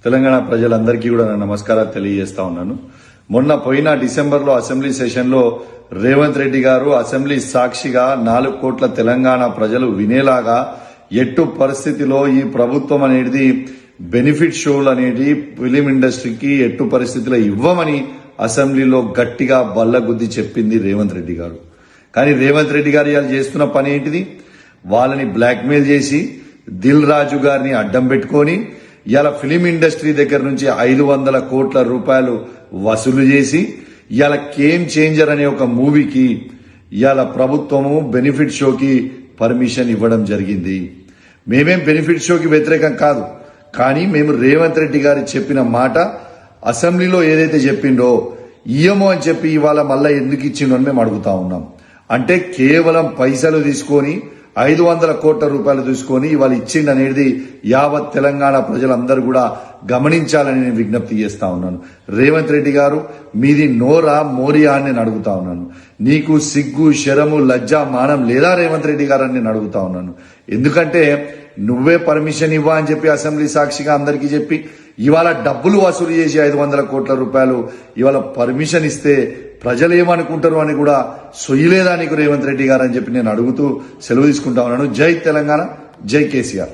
తెలంగాణ ప్రజలందరికీ కూడా నా నమస్కారాలు తెలియజేస్తా ఉన్నాను. మొన్న పోయిన డిసెంబర్లో అసెంబ్లీ సెషన్లో రేవంత్ రెడ్డి గారు అసెంబ్లీ సాక్షిగా 4 కోట్ల తెలంగాణ ప్రజలు వినేలాగా ఎట్టు పరిస్థితిలో ఈ ప్రభుత్వం అనేది బెనిఫిట్ షోలు అనేది ఫిలిం ఇండస్ట్రీకి ఎట్టు పరిస్థితిలో ఇవ్వమని అసెంబ్లీలో గట్టిగా బల్లగుద్ది చెప్పింది రేవంత్ రెడ్డి గారు. కానీ రేవంత్ రెడ్డి గారు ఇవాళ చేస్తున్న పని ఏంటిది? వాళ్ళని బ్లాక్మెయిల్ చేసి దిల్ రాజు గారిని అడ్డం పెట్టుకొని ఇవాళ ఫిలిం ఇండస్ట్రీ దగ్గర నుంచి 500 కోట్ల రూపాయలు వసూలు చేసి ఇవాళ గేమ్ చేంజర్ అనే ఒక మూవీకి ఇవాళ ప్రభుత్వము బెనిఫిట్ షోకి పర్మిషన్ ఇవ్వడం జరిగింది. మేమేం బెనిఫిట్ షోకి వ్యతిరేకం కాదు, కానీ మేము రేవంత్ రెడ్డి గారు చెప్పిన మాట అసెంబ్లీలో ఏదైతే చెప్పిండో ఇయ్యమో అని చెప్పి ఇవాళ మళ్ళా ఎందుకు ఇచ్చిండో అని మేము అడుగుతా ఉన్నాం. అంటే కేవలం పైసలు తీసుకొని 500 కోట్ల రూపాయలు తీసుకొని ఇవాళ ఇచ్చిండనేది యావత్ తెలంగాణ ప్రజలందరూ కూడా గమనించాలని నేను విజ్ఞప్తి చేస్తా ఉన్నాను. రేవంత్ రెడ్డి గారు, మీది నోరా మోరియా అని నేను అడుగుతా ఉన్నాను. నీకు సిగ్గు శరము లజ్జ మానం లేదా రేవంత్ రెడ్డి గారు అని నేను అడుగుతా ఉన్నాను. ఎందుకంటే నువ్వే పర్మిషన్ ఇవ్వా అని చెప్పి అసెంబ్లీ సాక్షిగా అందరికీ చెప్పి ఇవాళ డబ్బులు వసూలు చేసి 500 కోట్ల రూపాయలు ఇవాళ పర్మిషన్ ఇస్తే ప్రజలు ఏమనుకుంటారు అని కూడా సొయ్యలేదా నీకు రేవంత్ రెడ్డి గారు అని చెప్పి నేను అడుగుతూ సెలవు తీసుకుంటా ఉన్నాను. జై తెలంగాణ, జై కేసీఆర్.